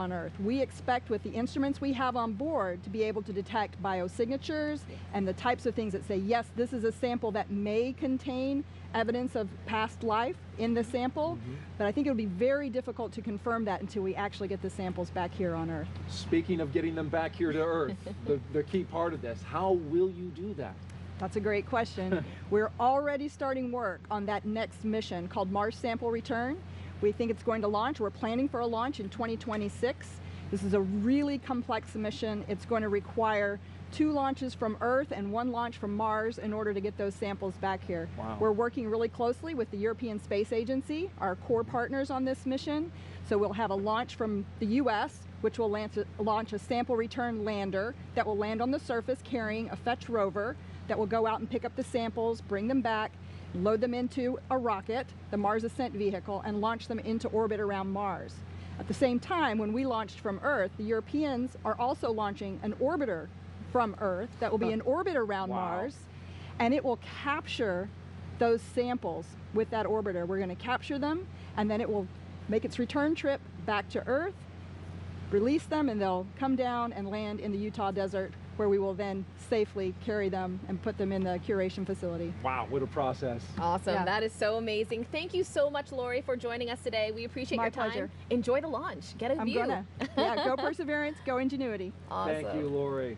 on Earth. We expect with the instruments we have on board to be able to detect biosignatures and the types of things that say, yes, this is a sample that may contain evidence of past life in the sample, but I think it would be very difficult to confirm that until we actually get the samples back here on Earth. Speaking of getting them back here to Earth, the key part of this, how will you do that? That's a great question. We're already starting work on that next mission called Mars Sample Return. We think it's going to launch. We're planning for a launch in 2026. This is a really complex mission. It's going to require 2 launches from Earth and 1 launch from Mars in order to get those samples back here. Wow. We're working really closely with the European Space Agency, our core partners on this mission. So we'll have a launch from the US, which will launch a sample return lander that will land on the surface carrying a fetch rover that will go out and pick up the samples, bring them back, load them into a rocket, the Mars Ascent Vehicle, and launch them into orbit around Mars. At the same time, when we launched from Earth, the Europeans are also launching an orbiter from Earth that will be in orbit around Mars, and it will capture those samples with that orbiter. We're going to capture them, and then it will make its return trip back to Earth, release them, and they'll come down and land in the Utah desert, where we will then safely carry them and put them in the curation facility. Wow, what a process. Awesome. Yeah. That is so amazing. Thank you so much, Lori, for joining us today. We appreciate My your time. pleasure. Enjoy the launch. Get a view. Yeah, go Perseverance, go Ingenuity. Awesome. Thank you, Lori.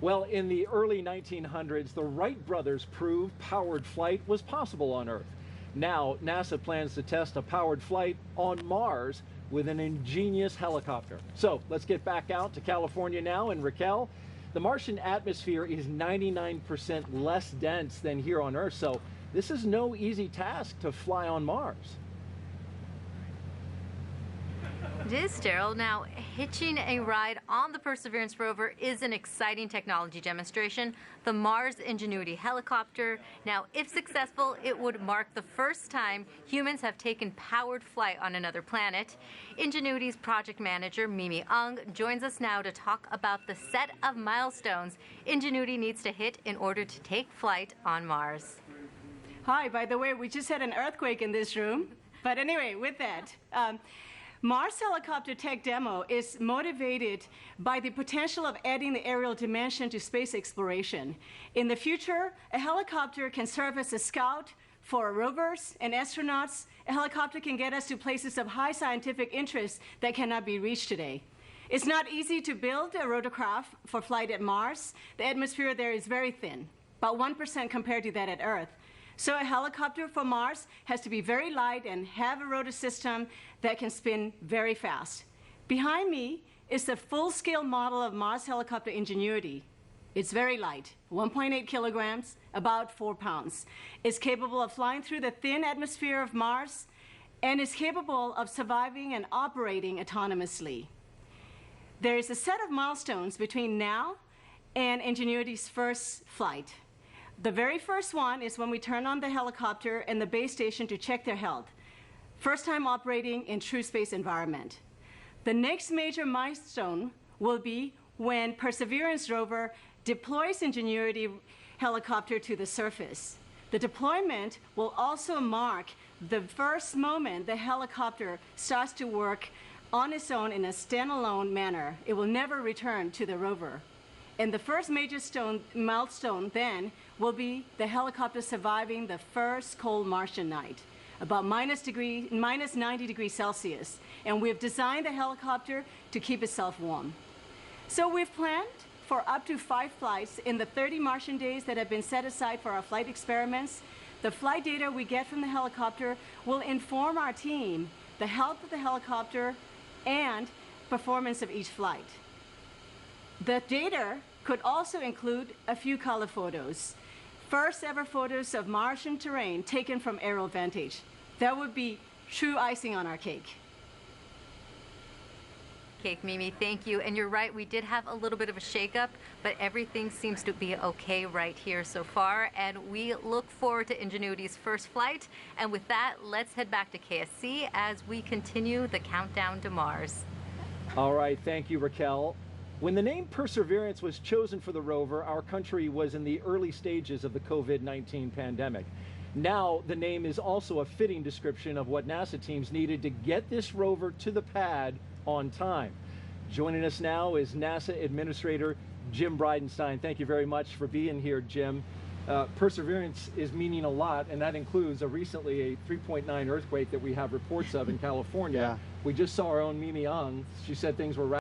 Well, in the early 1900s, the Wright brothers proved powered flight was possible on Earth. Now, NASA plans to test a powered flight on Mars with an ingenious helicopter. So let's get back out to California now. And Raquel, the Martian atmosphere is 99% less dense than here on Earth. So this is no easy task to fly on Mars. It is, Daryl. Now, hitching a ride on the Perseverance rover is an exciting technology demonstration. The Mars Ingenuity helicopter. Now, if successful, it would mark the first time humans have taken powered flight on another planet. Ingenuity's project manager, Mimi Ung, joins us now to talk about the set of milestones Ingenuity needs to hit in order to take flight on Mars. Hi, by the way, we just had an earthquake in this room. But anyway, with that, Mars helicopter tech demo is motivated by the potential of adding the aerial dimension to space exploration. In the future, a helicopter can serve as a scout for rovers and astronauts. A helicopter can get us to places of high scientific interest that cannot be reached today. It's not easy to build a rotorcraft for flight at Mars. The atmosphere there is very thin, about 1% compared to that at Earth. So a helicopter for Mars has to be very light and have a rotor system that can spin very fast. Behind me is the full-scale model of Mars helicopter Ingenuity. It's very light, 1.8 kilograms, about 4 pounds. It's capable of flying through the thin atmosphere of Mars and is capable of surviving and operating autonomously. There is a set of milestones between now and Ingenuity's first flight. The very first one is when we turn on the helicopter and the base station to check their health. First time operating in true space environment. The next major milestone will be when Perseverance rover deploys Ingenuity helicopter to the surface. The deployment will also mark the first moment the helicopter starts to work on its own in a standalone manner. It will never return to the rover. And the first major milestone then will be the helicopter surviving the first cold Martian night, about minus 90 degrees Celsius. And we've designed the helicopter to keep itself warm. So we've planned for up to 5 flights in the 30 Martian days that have been set aside for our flight experiments. The flight data we get from the helicopter will inform our team the health of the helicopter and performance of each flight. The data could also include a few color photos. First ever photos of Martian terrain taken from aerial vantage. That would be true icing on our cake. Cake, Mimi, thank you. And you're right, we did have a little bit of a shakeup, but everything seems to be okay right here so far. And we look forward to Ingenuity's first flight. And with that, let's head back to KSC as we continue the countdown to Mars. All right, thank you, Raquel. When the name Perseverance was chosen for the rover, our country was in the early stages of the COVID-19 pandemic. Now, the name is also a fitting description of what NASA teams needed to get this rover to the pad on time. Joining us now is NASA Administrator Jim Bridenstine. Thank you very much for being here, Jim. Perseverance is meaning a lot, and that includes recently a 3.9 earthquake that we have reports of in California. Yeah. We just saw our own Mimi Ong. She said things were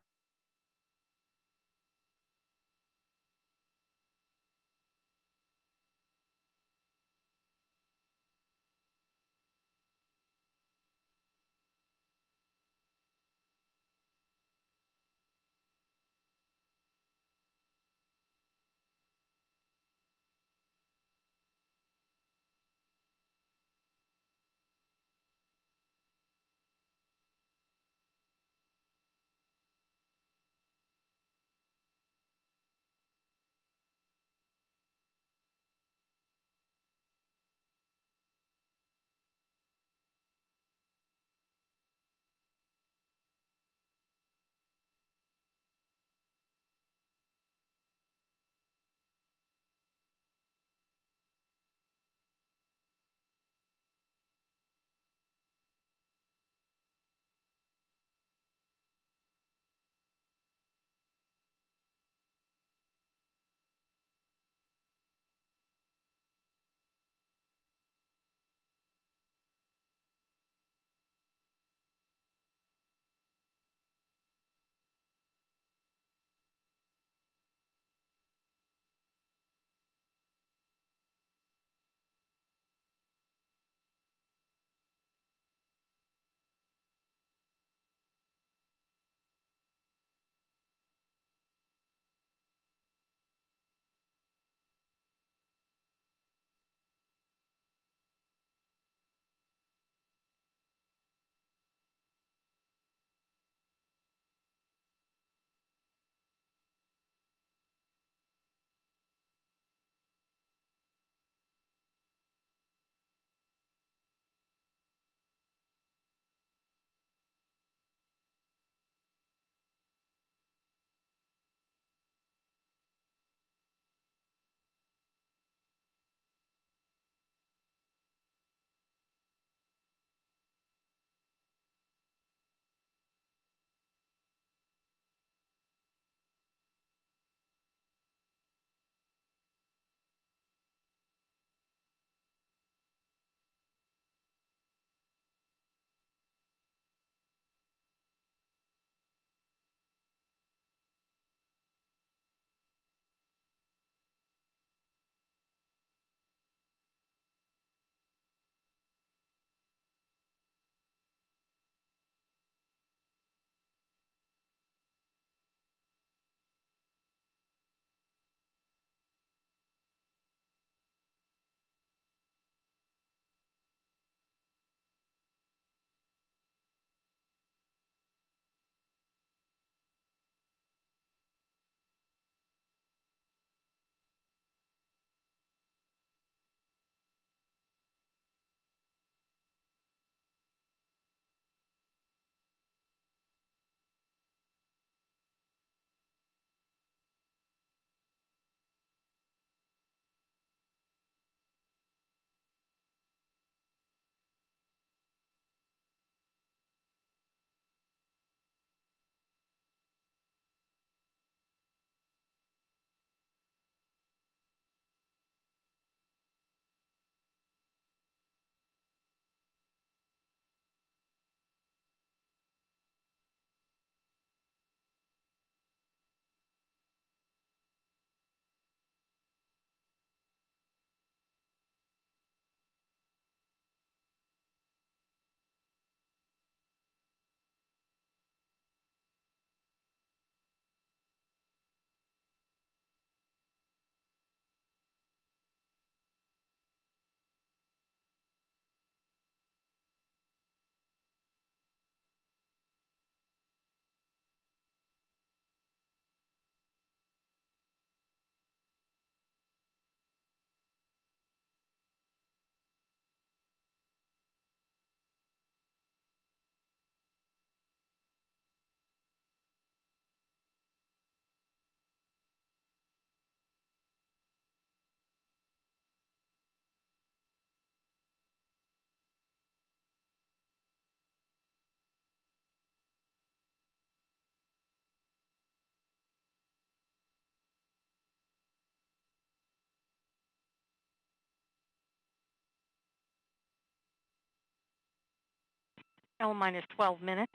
L minus 12 minutes.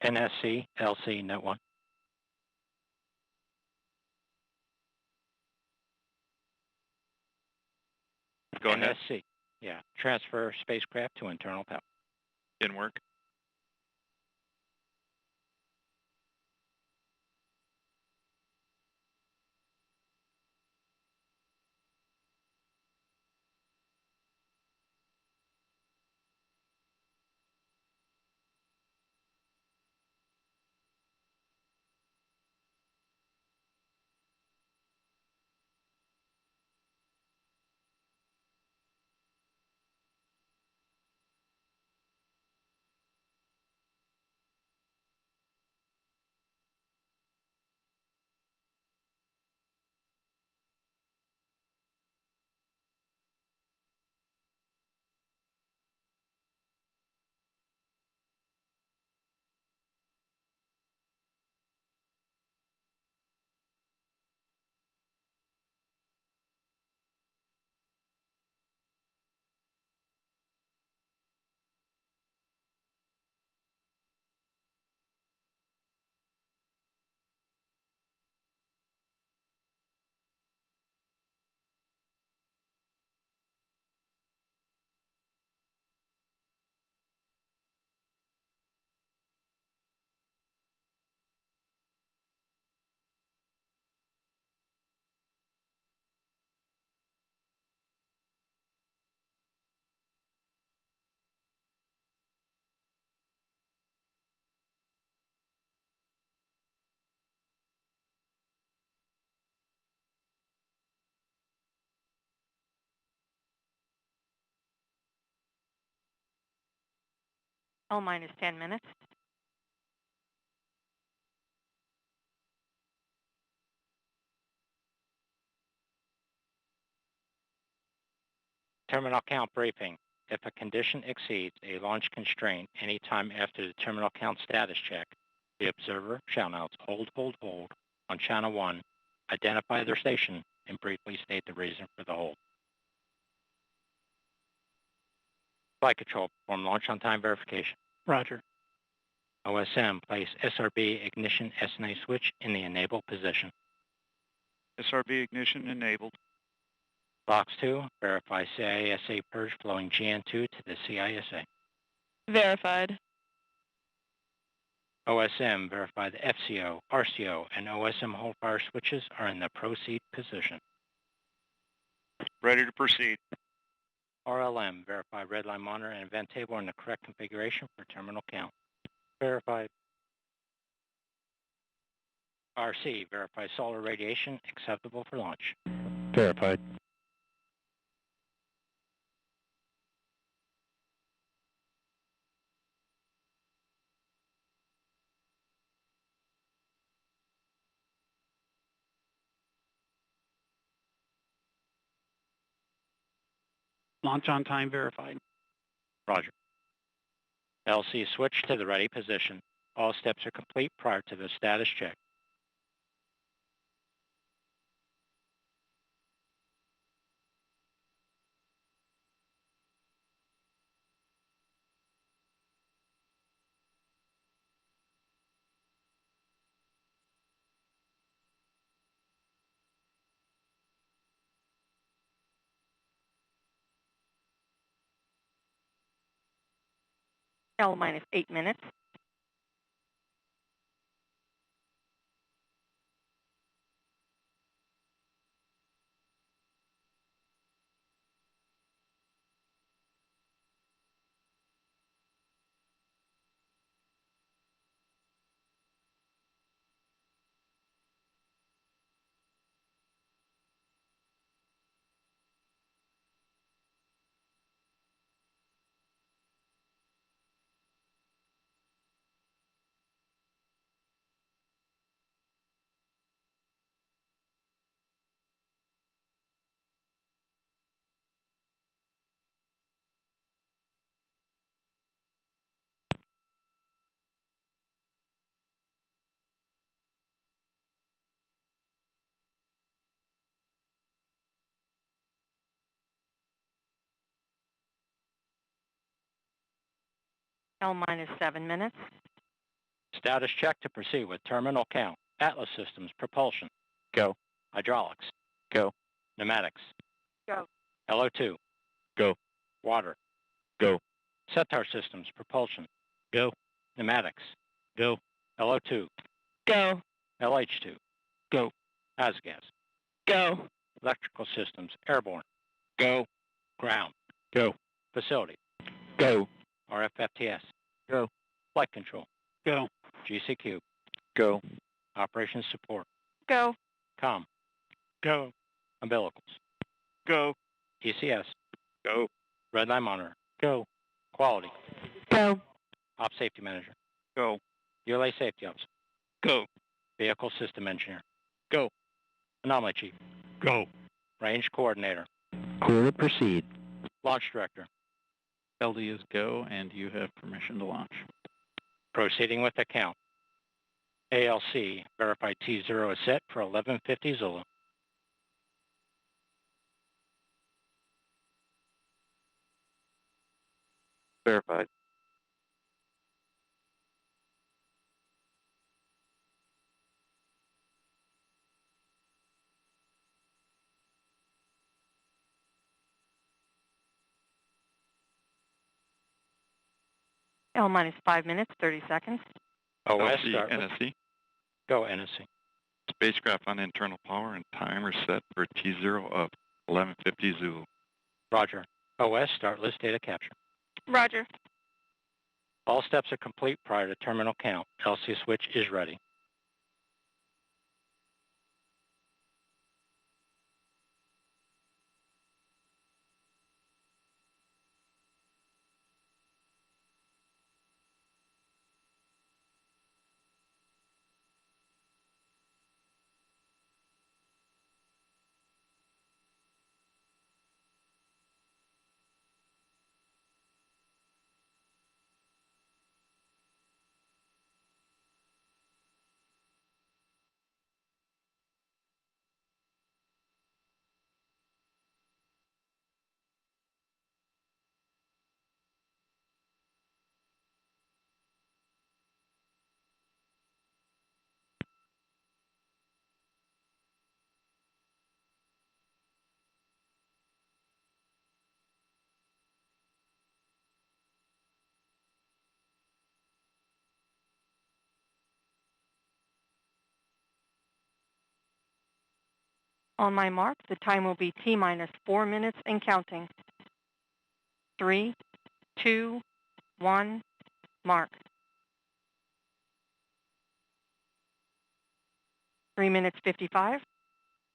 NSC, LC, Net 1. Go ahead. NSC, yeah. Transfer spacecraft to internal power. Didn't work. L minus 10 minutes. Terminal count briefing. If a condition exceeds a launch constraint any time after the terminal count status check, the observer shall announce hold on channel 1, identify their station, and briefly state the reason for the hold. Flight control, perform launch on time verification. Roger. OSM, place SRB ignition SNA switch in the enable position. SRB ignition enabled. Box 2, verify CISA purge flowing GN2 to the CISA. Verified. OSM, verify the FCO, RCO, and OSM hold fire switches are in the proceed position. Ready to proceed. RLM, verify red line monitor and event table are in the correct configuration for terminal count. Verified. RC, verify solar radiation acceptable for launch. Verified. Launch on time verified. Roger. LC switch to the ready position. All steps are complete prior to the status check. L minus 8 minutes. L minus 7 minutes. Status check to proceed with terminal count. Atlas Systems, propulsion. Go. Hydraulics. Go. Pneumatics. Go. LO2. Go. Water. Go. Cetar Systems, propulsion. Go. Pneumatics. Go. LO2. Go. LH2. Go. ASGAS. Go. Electrical Systems, airborne. Go. Ground. Go. Facility. Go. RFFTS. Go. Flight control. Go. GCQ. Go. Operations support. Go. COM. Go. Umbilicals. Go. ECS. Go. Redline monitor. Go. Quality. Go. Op safety manager. Go. ULA safety officer. Go. Vehicle system engineer. Go. Anomaly chief. Go. Range coordinator. Clear to proceed. Launch director. LD is go, and you have permission to launch. Proceeding with the count. ALC, verified T0 is set for 1150 Zulu. Verified. L minus 5 minutes, 30 seconds. OS LC, start. NSC. Go NSC. Spacecraft on internal power and timer set for T0 of 1150 Zulu. Roger. OS start list data capture. Roger. All steps are complete prior to terminal count. LC switch is ready. On my mark, the time will be T minus 4 minutes and counting. 3, 2, 1, mark. 3 minutes 55.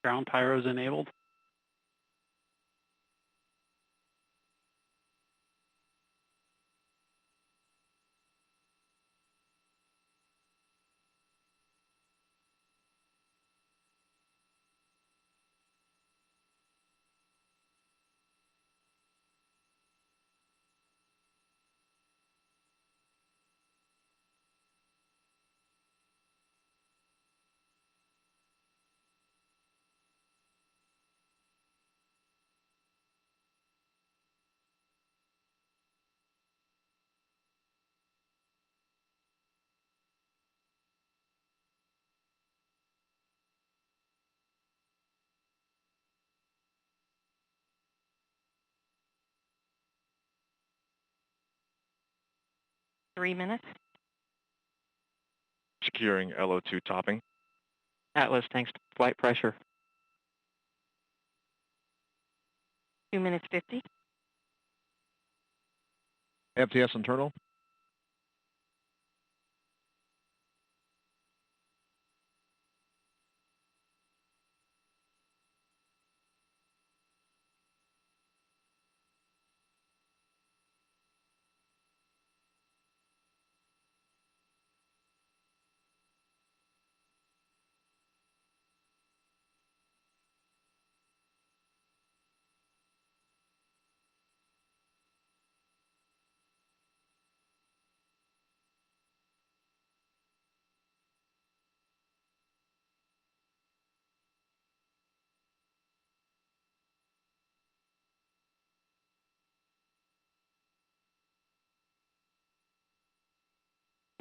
Ground pyros enabled. Three minutes. Securing LO2 topping. Atlas tanks flight pressure. 2 minutes 50. FTS internal.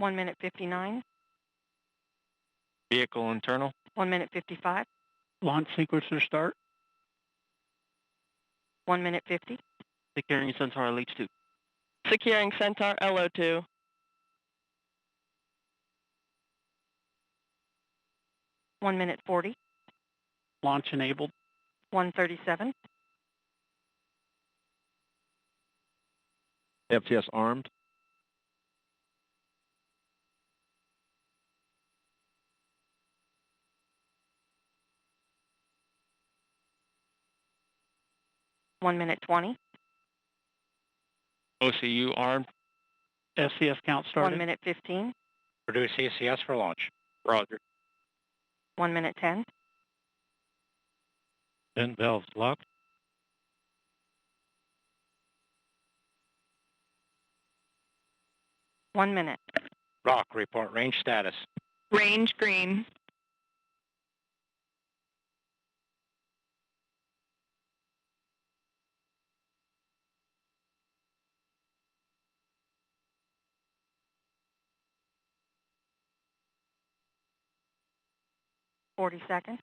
1 minute 59. Vehicle internal. 1 minute 55. Launch sequencer start. 1 minute 50. Securing Centaur LH2. Securing Centaur LO2. 1 minute 40. Launch enabled. 1:37. FTS armed. One minute 20. OCU armed. SCS count started. 1 minute 15. Produce ECS for launch. Roger. 1 minute 10. Vent valves locked. 1 minute. Rock, report range status. Range green. Forty seconds.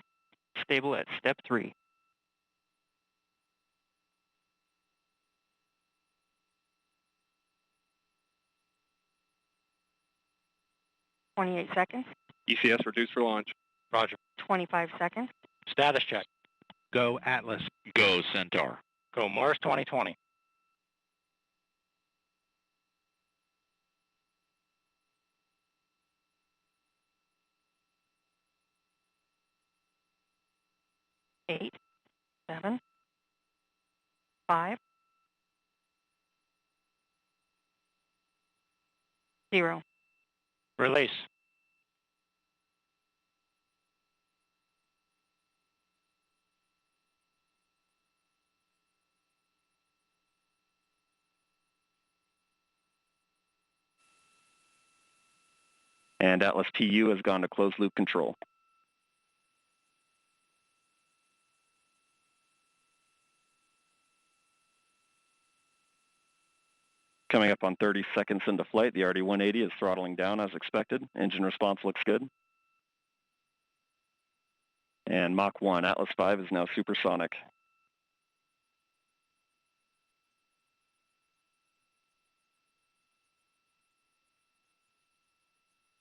Stable at step 3. 28 seconds. ECS reduced for launch. Roger. 25 seconds. Status check. Go Atlas. Go Centaur. Go Mars 2020. Eight, 7, 5, 0. Release. And Atlas TU has gone to closed loop control. Coming up on 30 seconds into flight, the RD-180 is throttling down as expected. Engine response looks good. And Mach 1, Atlas 5 is now supersonic.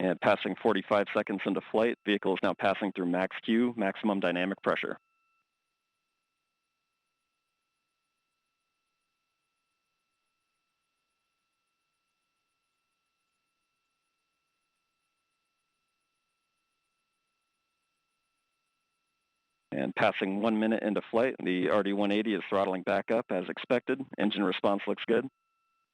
And passing 45 seconds into flight, vehicle is now passing through max Q, maximum dynamic pressure. And passing 1 minute into flight, the RD-180 is throttling back up as expected. Engine response looks good.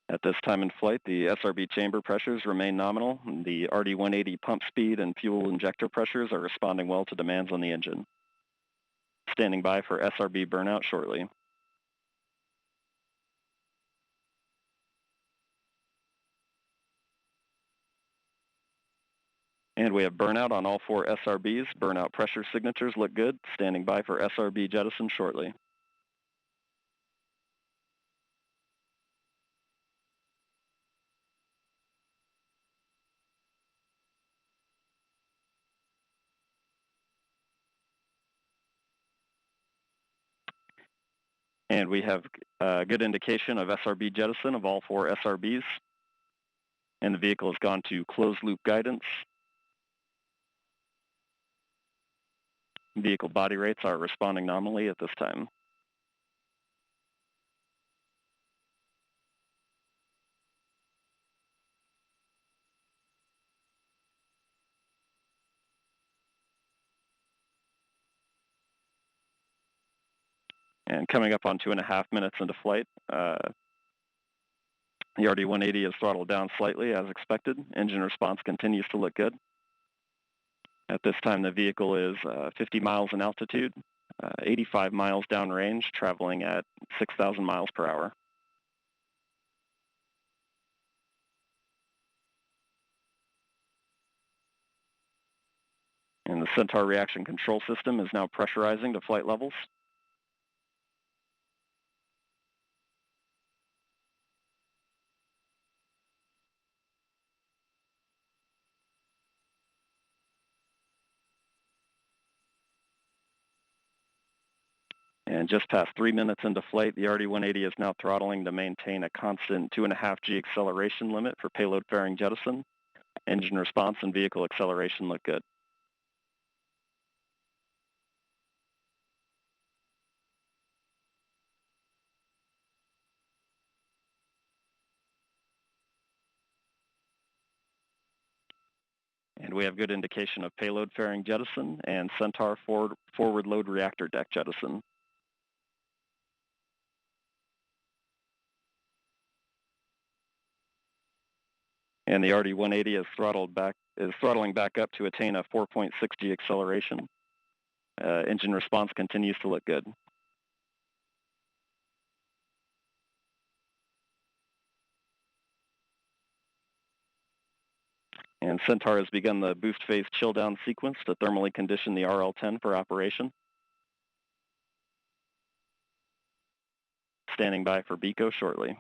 At this time in flight, the SRB chamber pressures remain nominal. The RD-180 pump speed and fuel injector pressures are responding well to demands on the engine. Standing by for SRB burnout shortly. And we have burnout on all 4 SRBs. Burnout pressure signatures look good. Standing by for SRB jettison shortly. And we have a good indication of SRB jettison of all 4 SRBs. And the vehicle has gone to closed loop guidance. Vehicle body rates are responding nominally at this time. And coming up on 2.5 minutes into flight, the RD-180 is throttled down slightly as expected. Engine response continues to look good. At this time, the vehicle is 50 miles in altitude, 85 miles downrange, traveling at 6,000 miles per hour. And the Centaur reaction control system is now pressurizing to flight levels. And just past 3 minutes into flight, the RD-180 is now throttling to maintain a constant 2.5 G acceleration limit for payload fairing jettison. Engine response and vehicle acceleration look good. And we have good indication of payload fairing jettison and Centaur forward load reactor deck jettison. And the RD-180 is throttling back up to attain a 4.6 G acceleration. Engine response continues to look good. And Centaur has begun the boost phase chill down sequence to thermally condition the RL-10 for operation. Standing by for BECO shortly.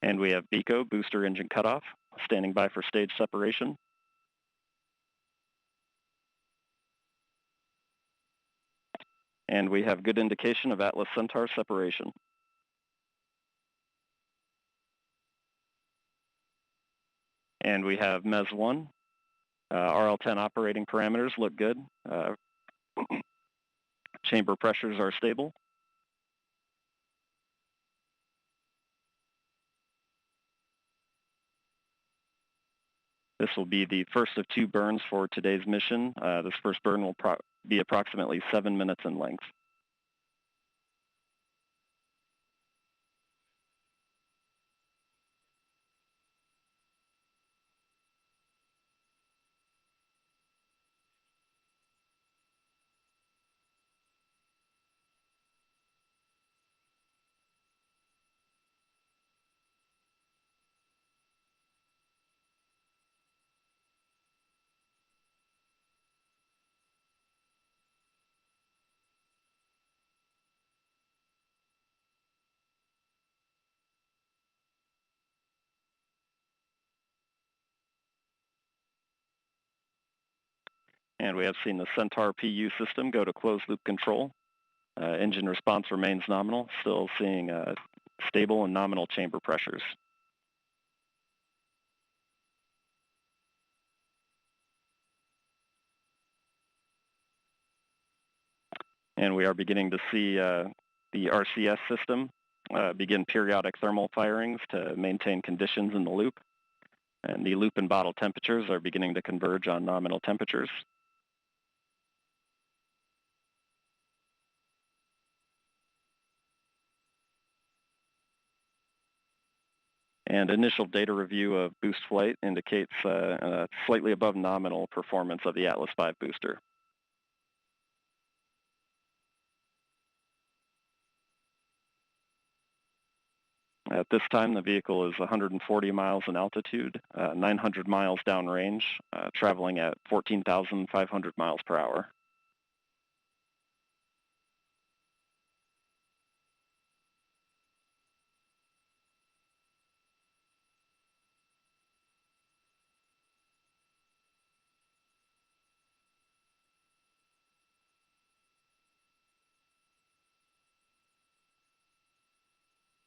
And we have BECO, booster engine cutoff, standing by for stage separation. And we have good indication of Atlas Centaur separation. And we have MES-1. RL-10 operating parameters look good. Chamber pressures are stable. This will be the first of 2 burns for today's mission. This first burn will be approximately 7 minutes in length. And we have seen the Centaur PU system go to closed loop control. Engine response remains nominal, still seeing stable and nominal chamber pressures. And we are beginning to see the RCS system begin periodic thermal firings to maintain conditions in the loop. And the loop and bottle temperatures are beginning to converge on nominal temperatures. And initial data review of boost flight indicates slightly above nominal performance of the Atlas V booster. At this time, the vehicle is 140 miles in altitude, 900 miles downrange, traveling at 14,500 miles per hour.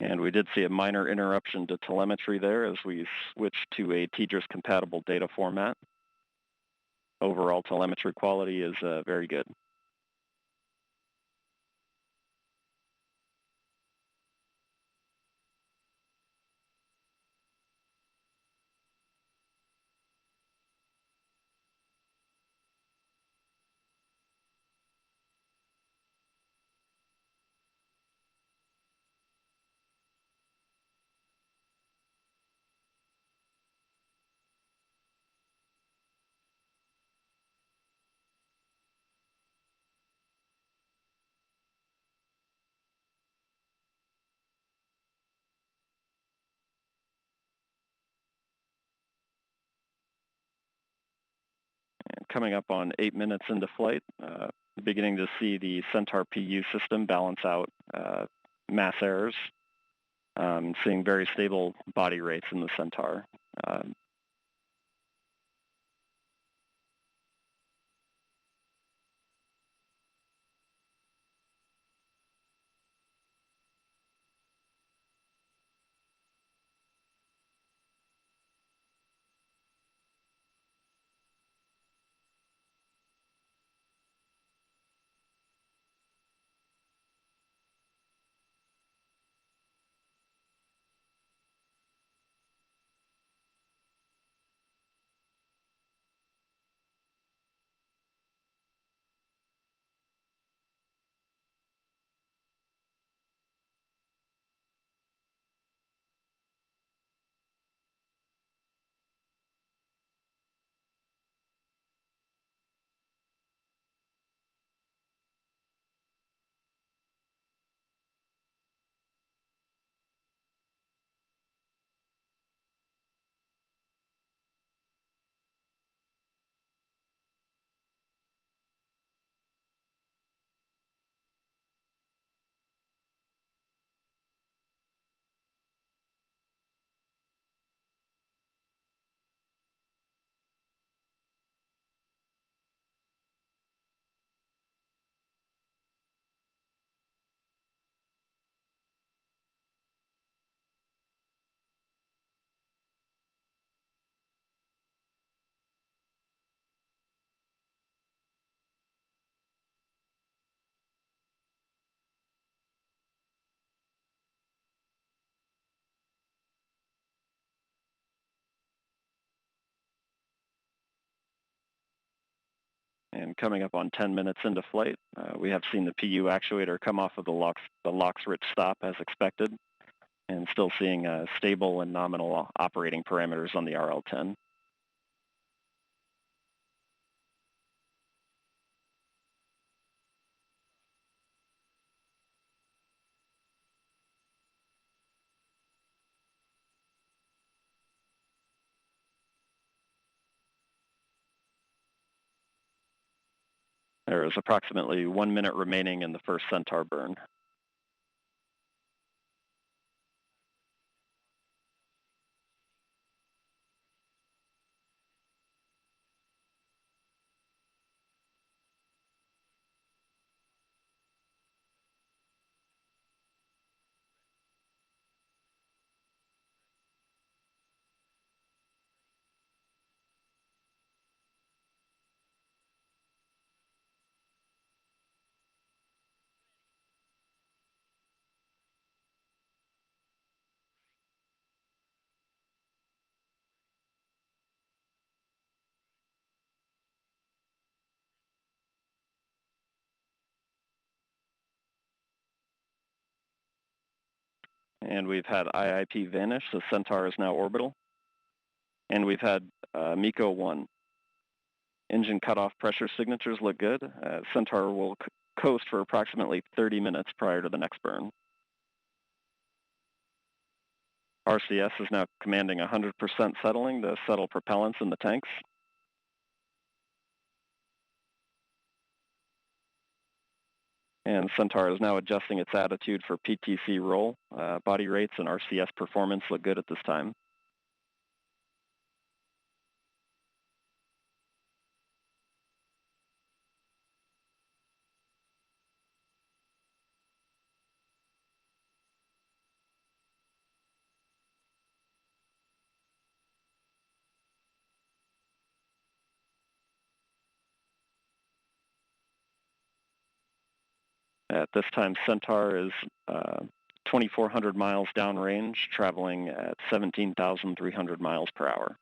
And we did see a minor interruption to telemetry there as we switched to a TDRS-compatible data format. Overall telemetry quality is very good. Coming up on 8 minutes into flight, beginning to see the Centaur PU system balance out mass errors. seeing very stable body rates in the Centaur. And coming up on 10 minutes into flight, we have seen the PU actuator come off of the LOX-rich stop as expected, and still seeing stable and nominal operating parameters on the RL-10. There is approximately 1 minute remaining in the first Centaur burn. And we've had IIP vanish, so Centaur is now orbital. And we've had MECO 1. Engine cutoff pressure signatures look good. Centaur will coast for approximately 30 minutes prior to the next burn. RCS is now commanding 100% settling to settle propellants in the tanks. And Centaur is now adjusting its attitude for PTC roll. Body rates and RCS performance look good at this time. At this time, Centaur is 2,400 miles downrange, traveling at 17,300 miles per hour.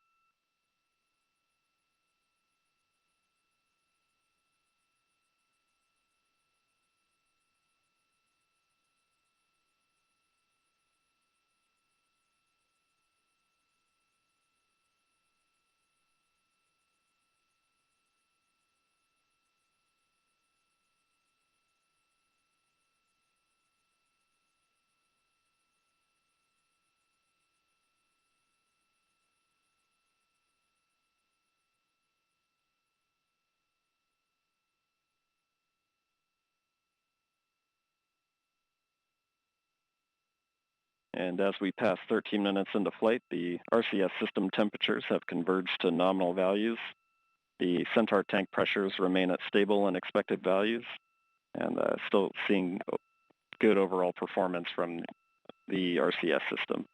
and as we pass 13 minutes into flight, the RCS system temperatures have converged to nominal values. The Centaur tank pressures remain at stable and expected values, and still seeing good overall performance from the RCS system.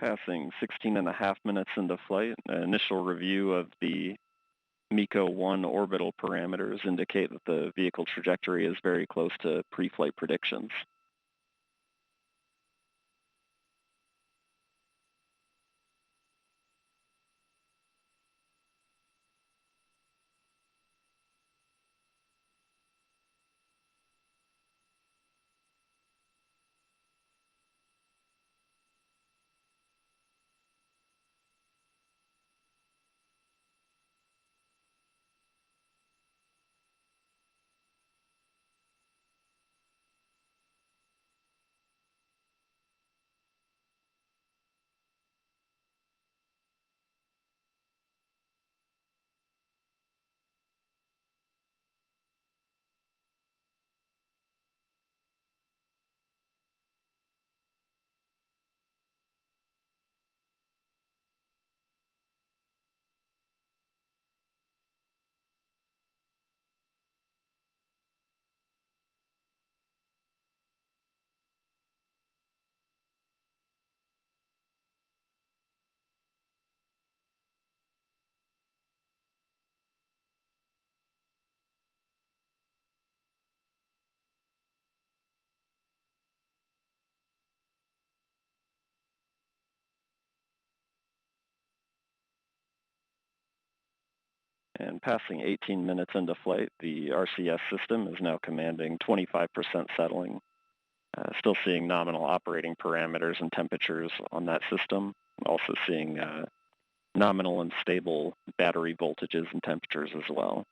Passing 16 and a half minutes into flight, an initial review of the MECO 1 orbital parameters indicate that the vehicle trajectory is very close to pre-flight predictions. and passing 18 minutes into flight, the RCS system is now commanding 25% settling. Still seeing nominal operating parameters and temperatures on that system. Also seeing nominal and stable battery voltages and temperatures as well.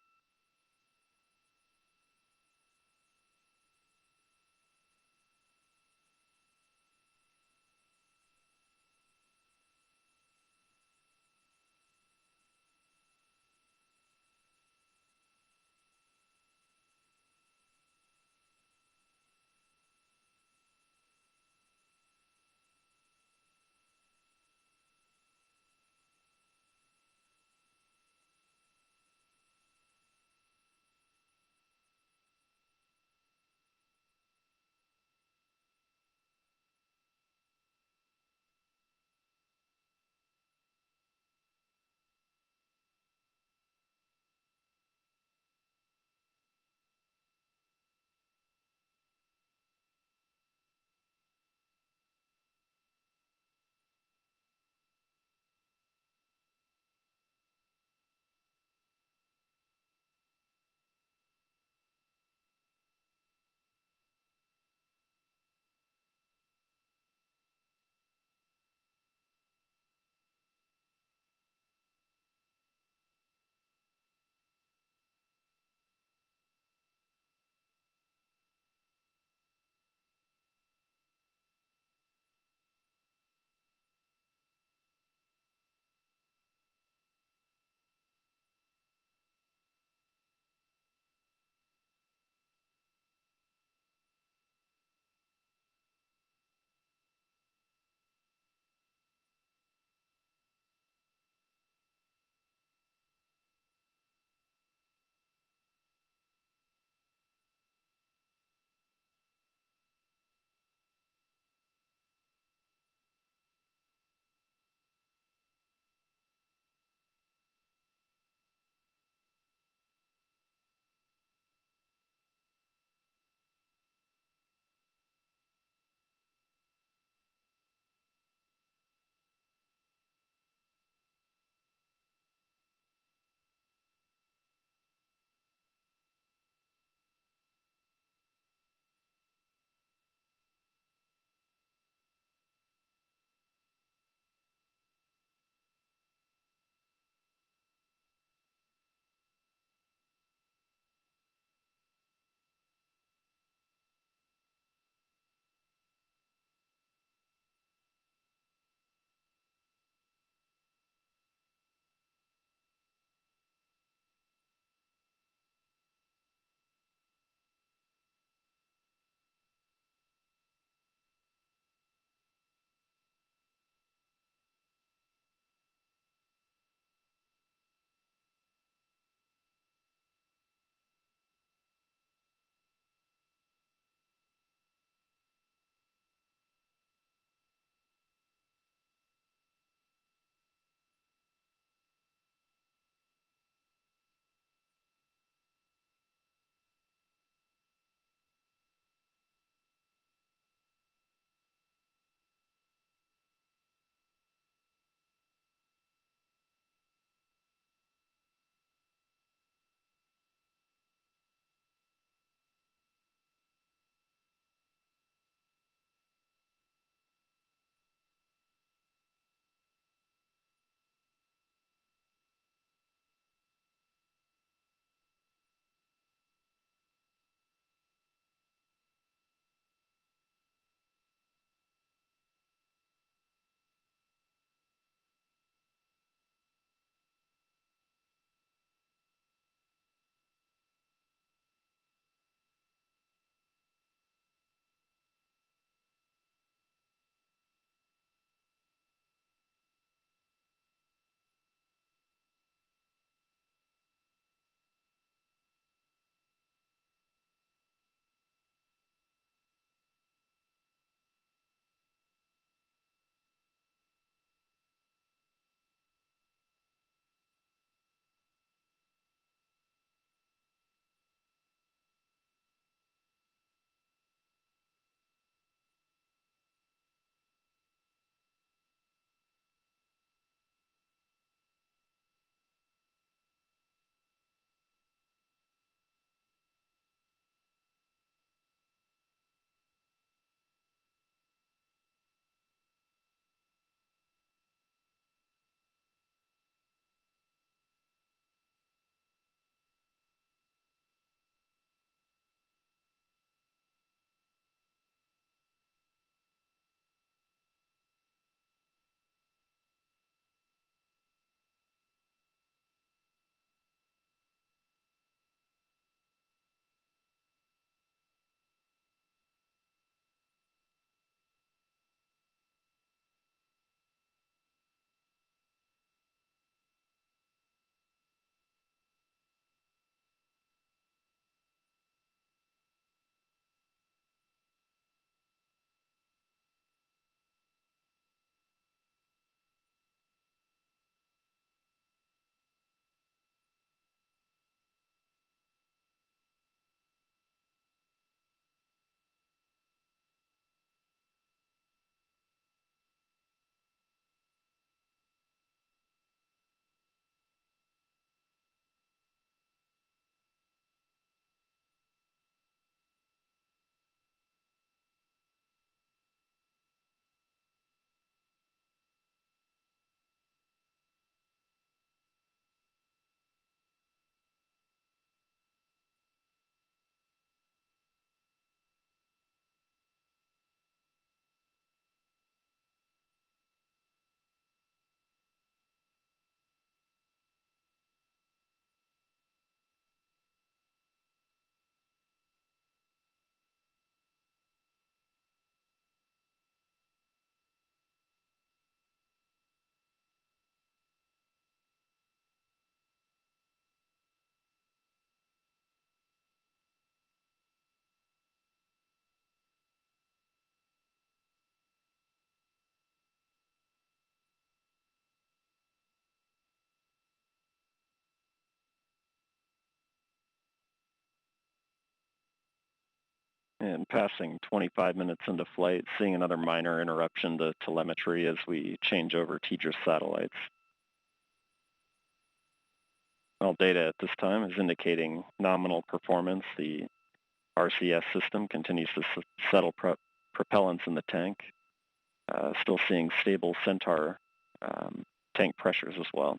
and passing 25 minutes into flight, seeing another minor interruption to telemetry as we change over TDRS satellites. All data at this time is indicating nominal performance. The RCS system continues to settle propellants in the tank. Still seeing stable Centaur tank pressures as well.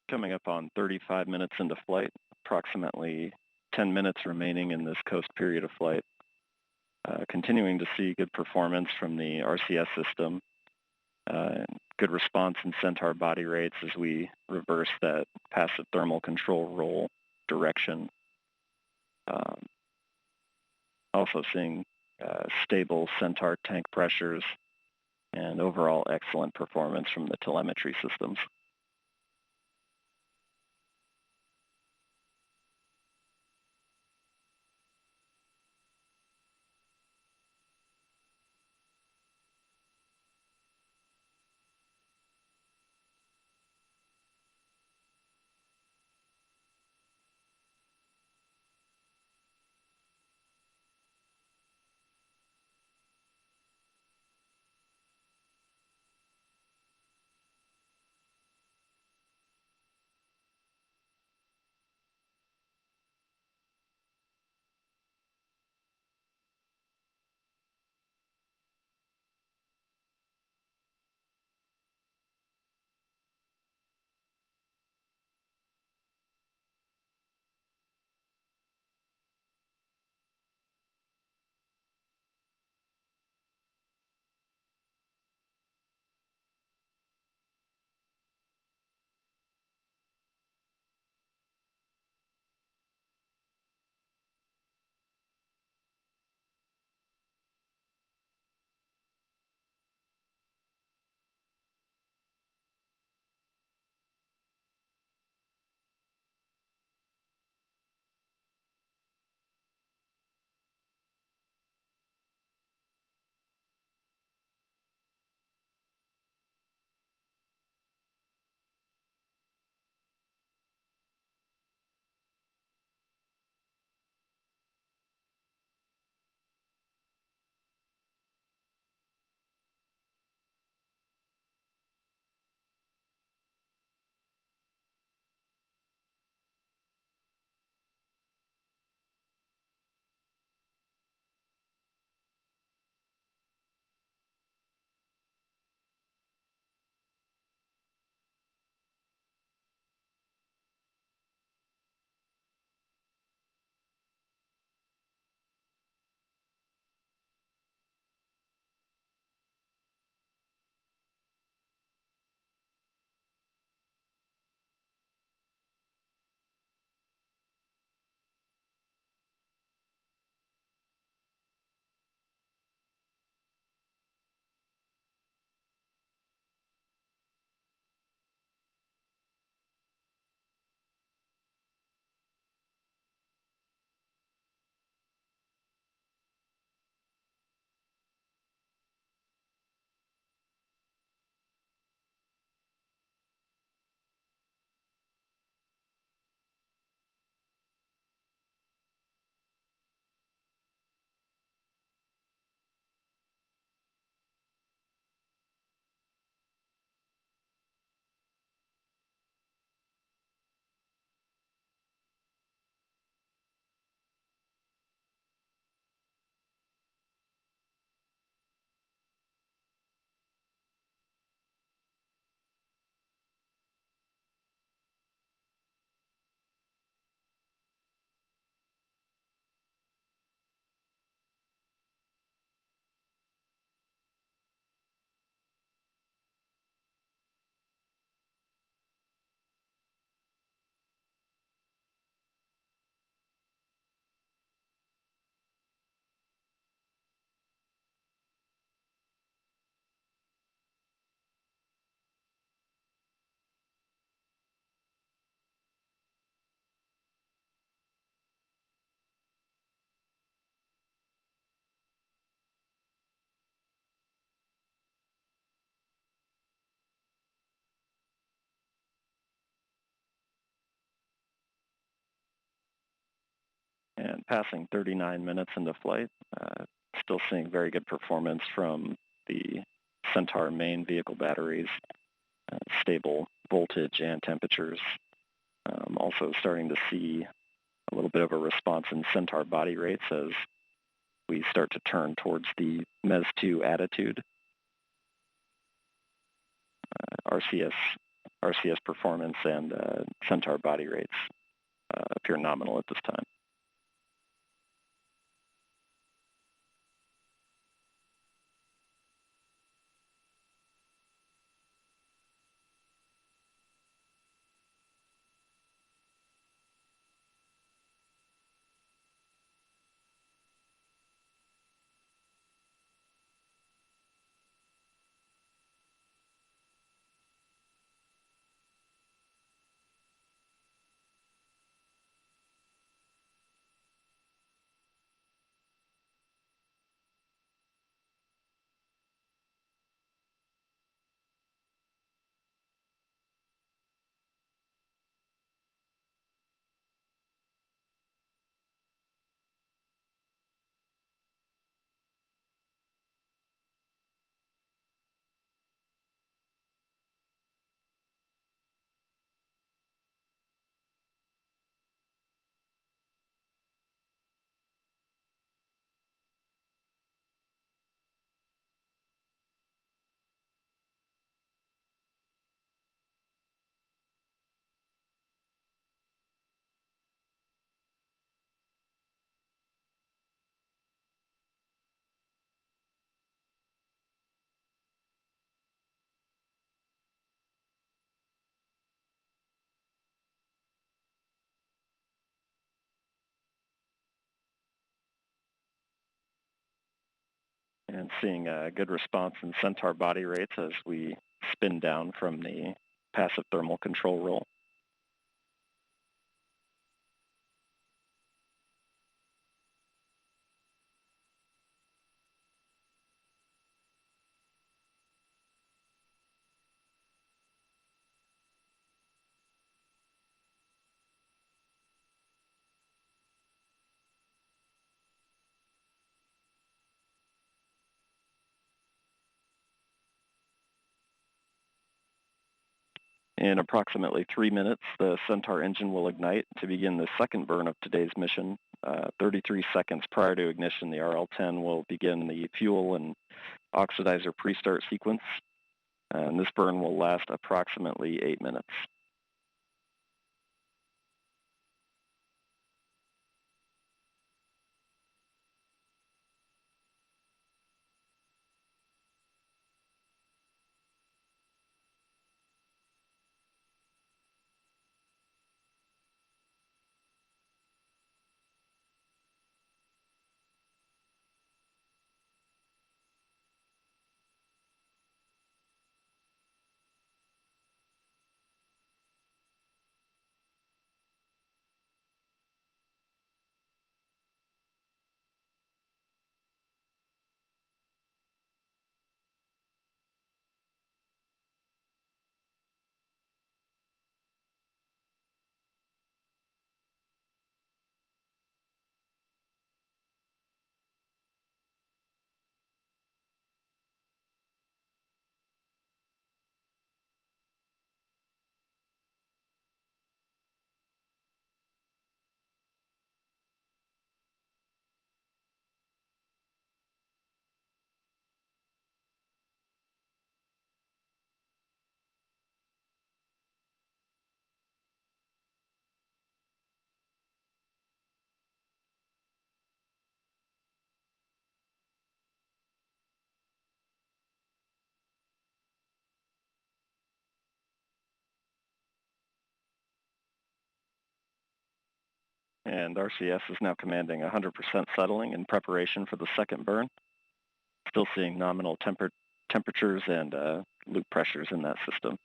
coming up on 35 minutes into flight, approximately 10 minutes remaining in this coast period of flight. Continuing to see good performance from the RCS system, good response in Centaur body rates as we reverse that passive thermal control roll direction. Also seeing stable Centaur tank pressures and overall excellent performance from the telemetry systems. And passing 39 minutes into flight, still seeing very good performance from the Centaur main vehicle batteries, stable voltage and temperatures. Also starting to see a little bit of a response in Centaur body rates as we start to turn towards the MES-2 attitude. RCS performance and Centaur body rates appear nominal at this time. And seeing a good response in Centaur body rates as we spin down from the passive thermal control roll. In approximately 3 minutes, the Centaur engine will ignite to begin the second burn of today's mission. 33 seconds prior to ignition, the RL-10 will begin the fuel and oxidizer pre-start sequence, and this burn will last approximately 8 minutes. And RCS is now commanding 100% settling in preparation for the second burn. Still seeing nominal temperatures and loop pressures in that system.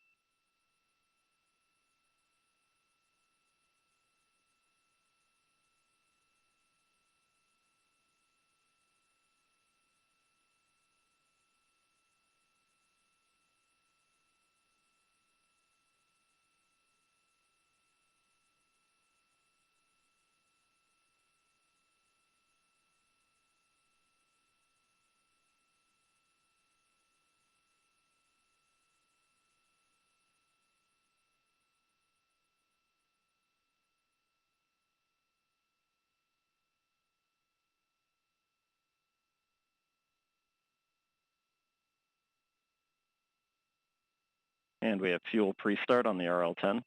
And we have fuel pre-start on the RL-10.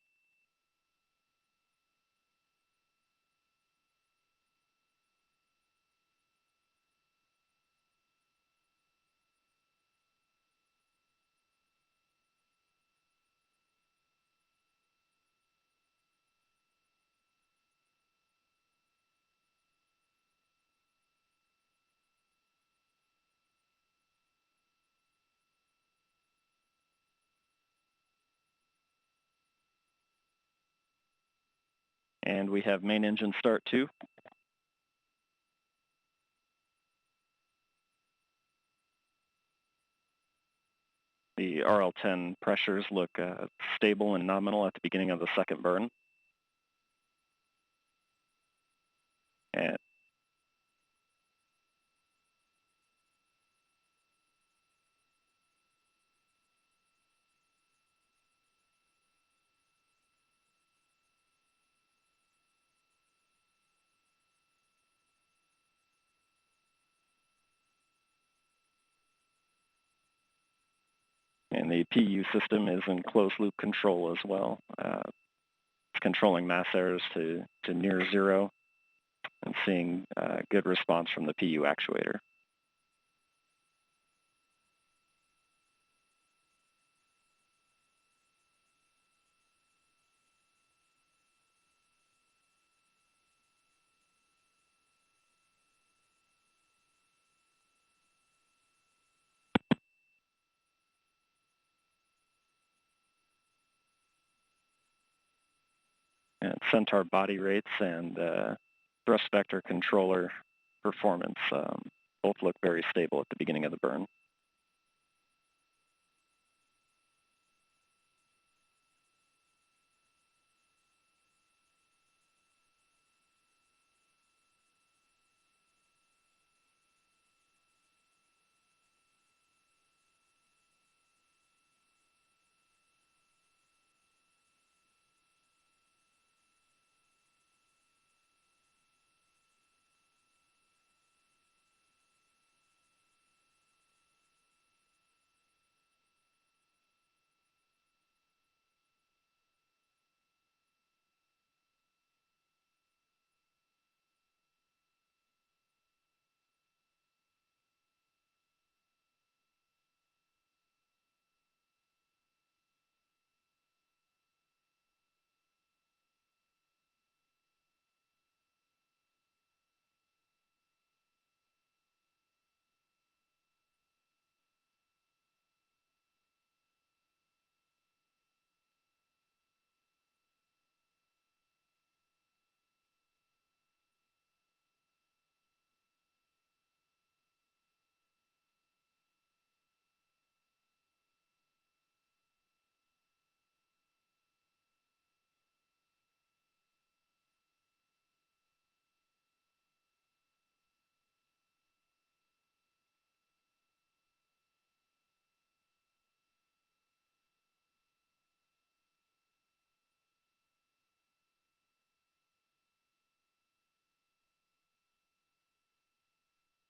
And we have main engine start 2. The RL-10 pressures look stable and nominal at the beginning of the second burn. And the PU system is in closed loop control as well. It's controlling mass errors to near zero and seeing good response from the PU actuator. And Centaur body rates and thrust vector controller performance both look very stable at the beginning of the burn.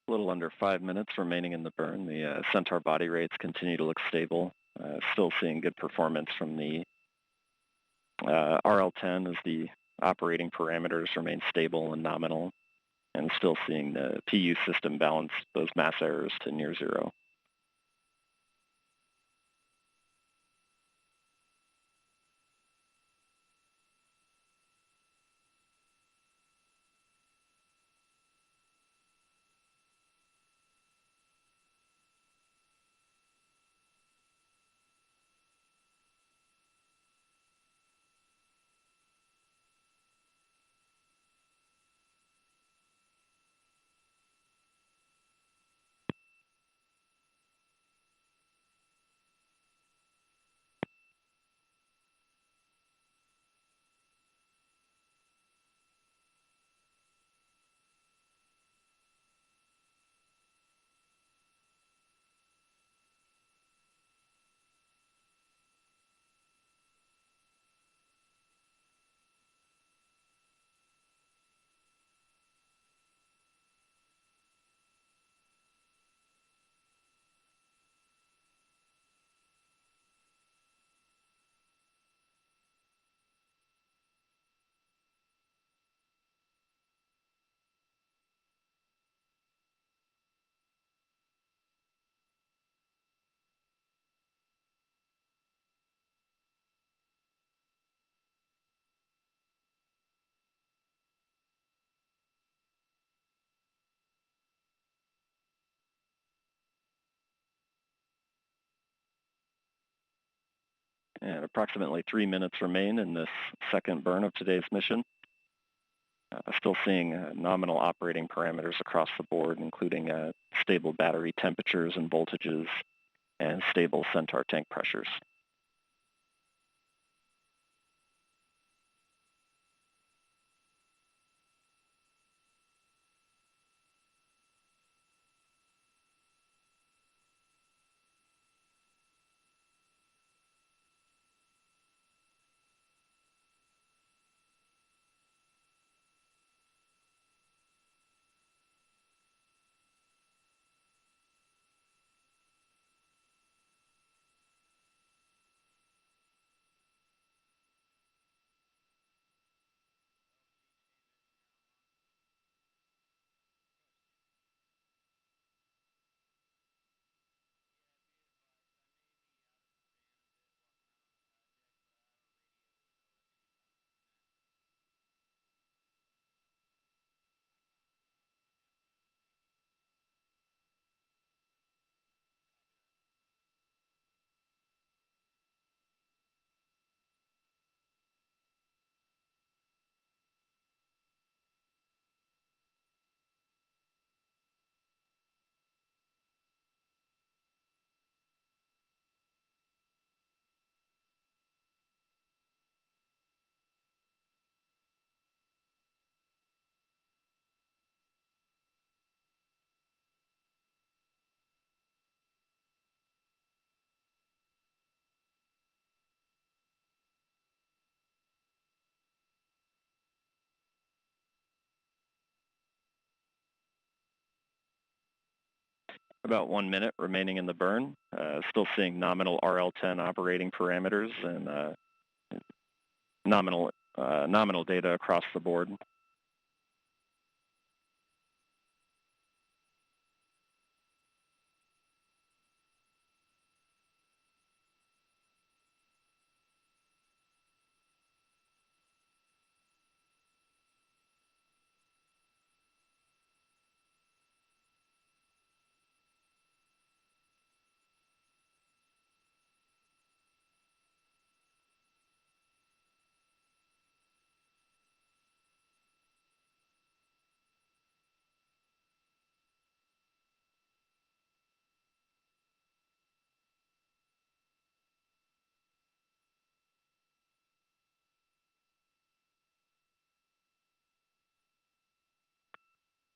A little under 5 minutes remaining in the burn. The Centaur body rates continue to look stable. Still seeing good performance from the RL-10 as the operating parameters remain stable and nominal, and still seeing the PU system balance those mass errors to near zero. and approximately 3 minutes remain in this second burn of today's mission. Still seeing nominal operating parameters across the board, including stable battery temperatures and voltages and stable Centaur tank pressures. About 1 minute remaining in the burn. Still seeing nominal RL10 operating parameters and nominal data across the board.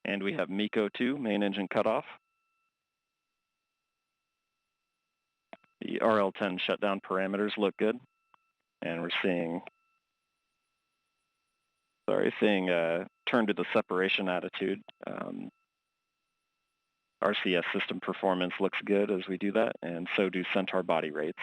And we have MECO 2, main engine cutoff. The RL10 shutdown parameters look good. And we're seeing turn to the separation attitude. RCS system performance looks good as we do that, and so do Centaur body rates.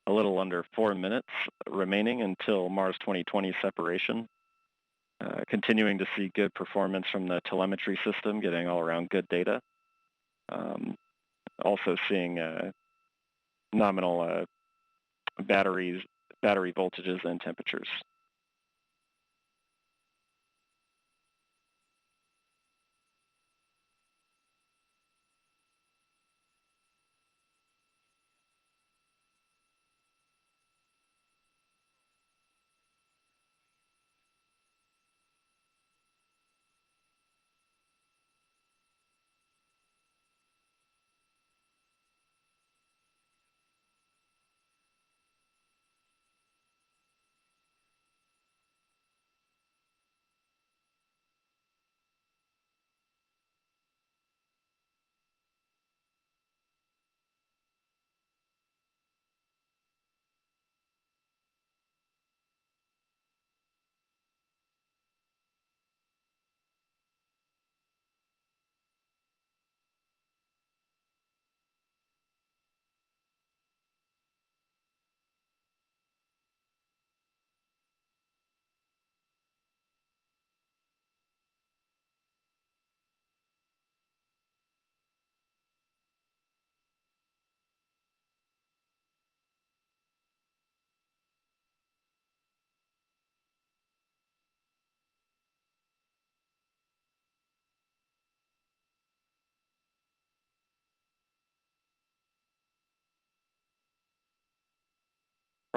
A little under 4 minutes remaining until Mars 2020 separation. Continuing to see good performance from the telemetry system, getting all around good data. Also seeing nominal battery voltages and temperatures.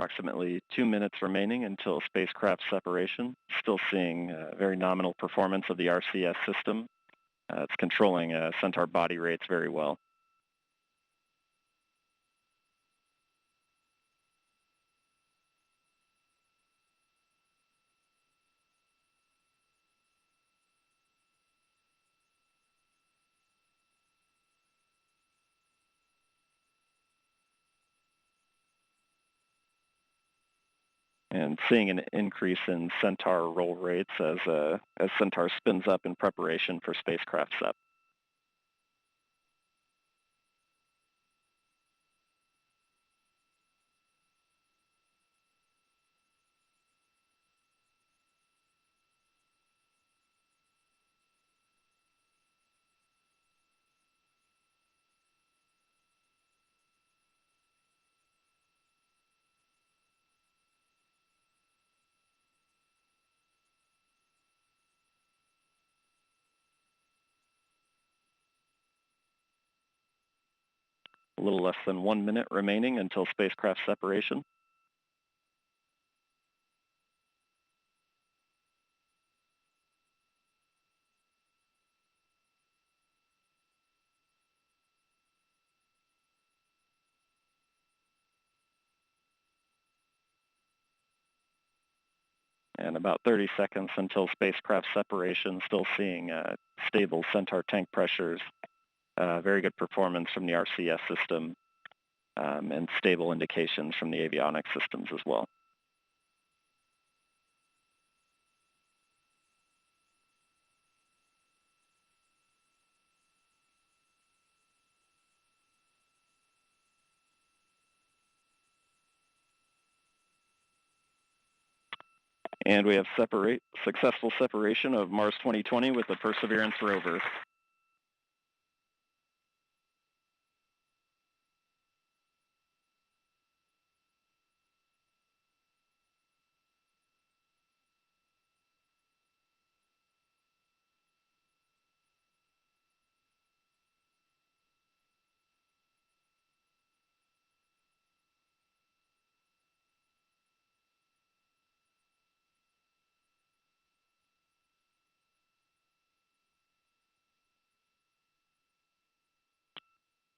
approximately 2 minutes remaining until spacecraft separation. Still seeing very nominal performance of the RCS system. It's controlling Centaur body rates very well. And seeing an increase in Centaur roll rates as Centaur spins up in preparation for spacecraft sep. A little less than 1 minute remaining until spacecraft separation. And about 30 seconds until spacecraft separation, still seeing stable Centaur tank pressures, very good performance from the RCS system, and stable indications from the avionics systems as well. And we have successful separation of Mars 2020 with the Perseverance rover.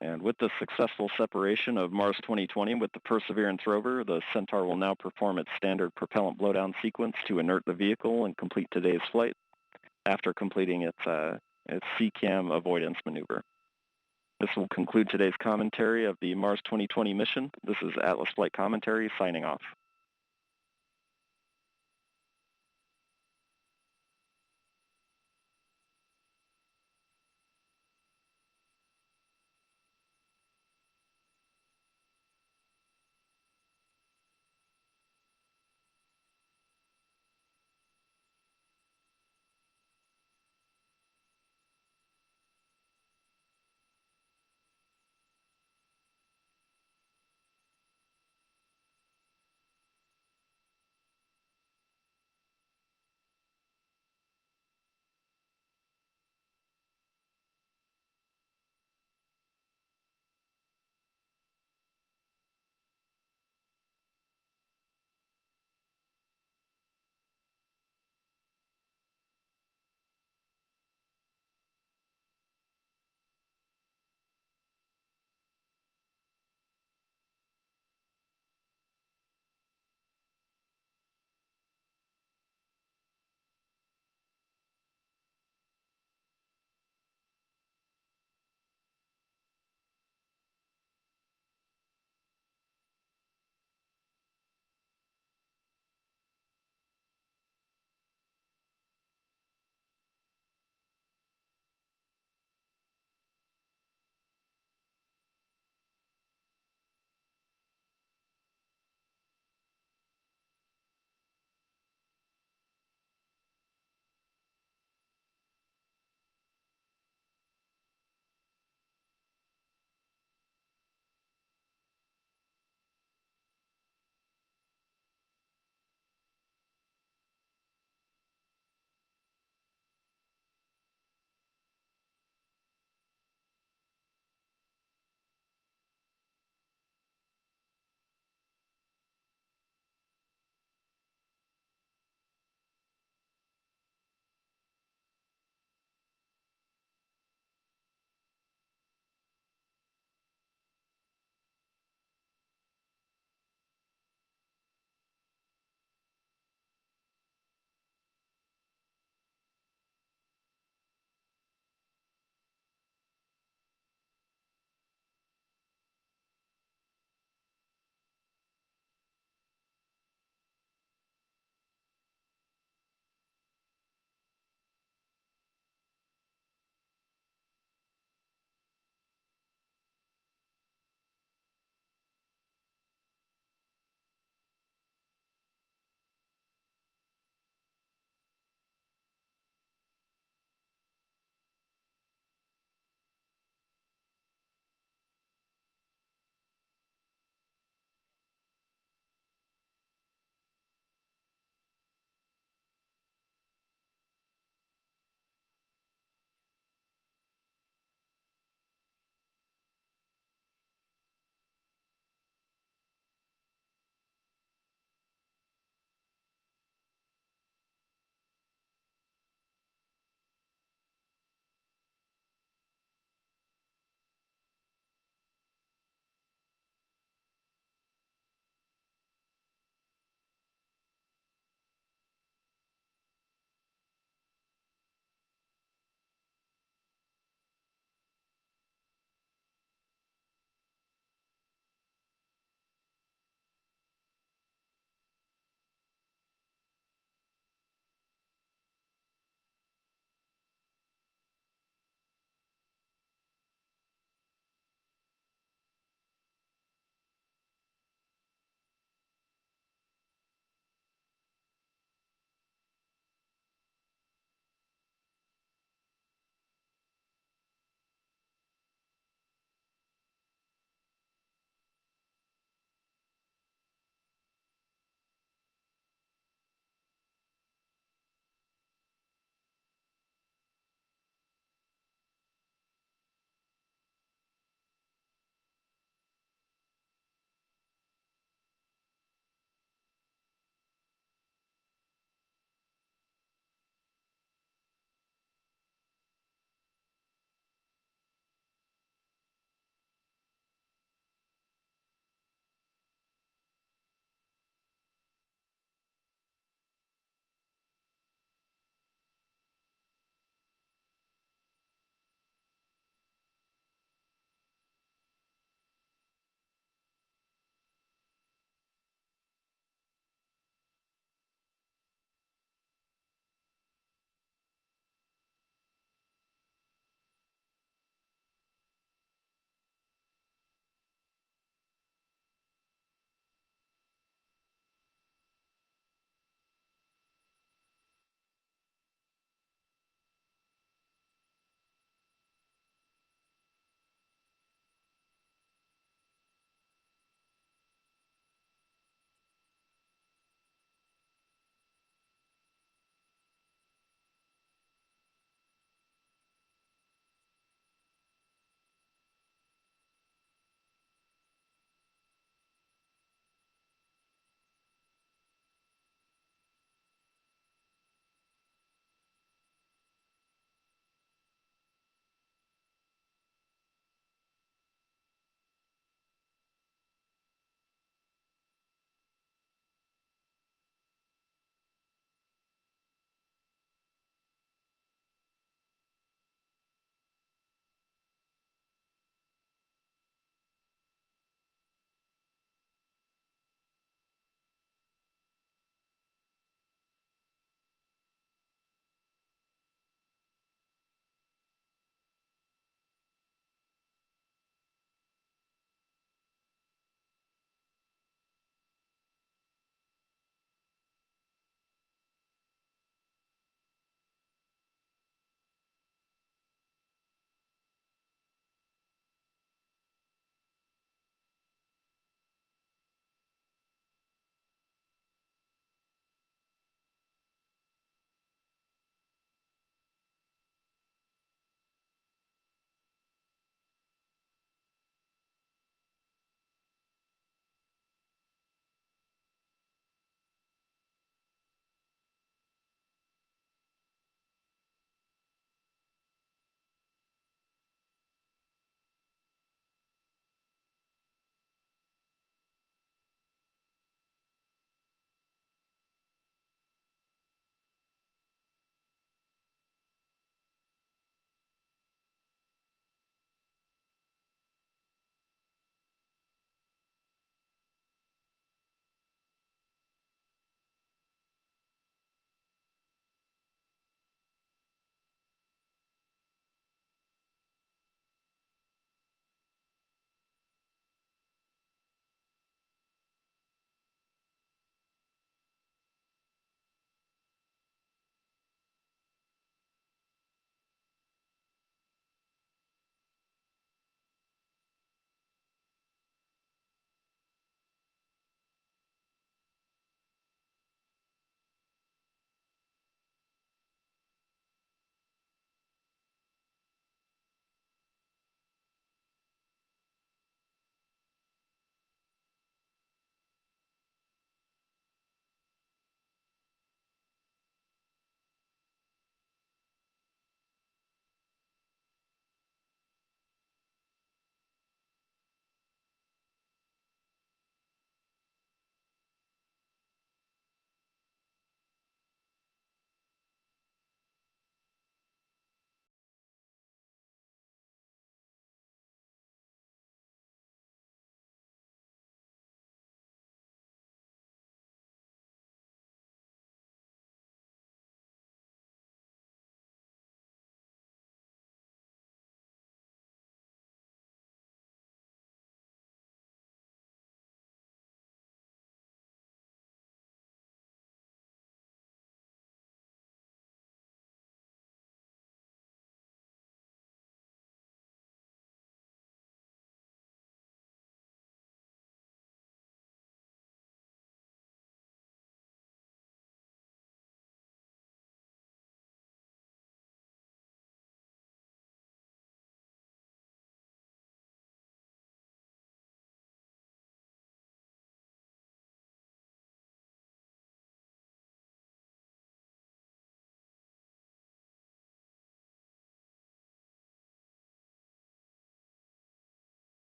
And with the successful separation of Mars 2020 with the Perseverance rover, the Centaur will now perform its standard propellant blowdown sequence to inert the vehicle and complete today's flight after completing its CCAM avoidance maneuver. This will conclude today's commentary of the Mars 2020 mission. This is Atlas Flight Commentary signing off.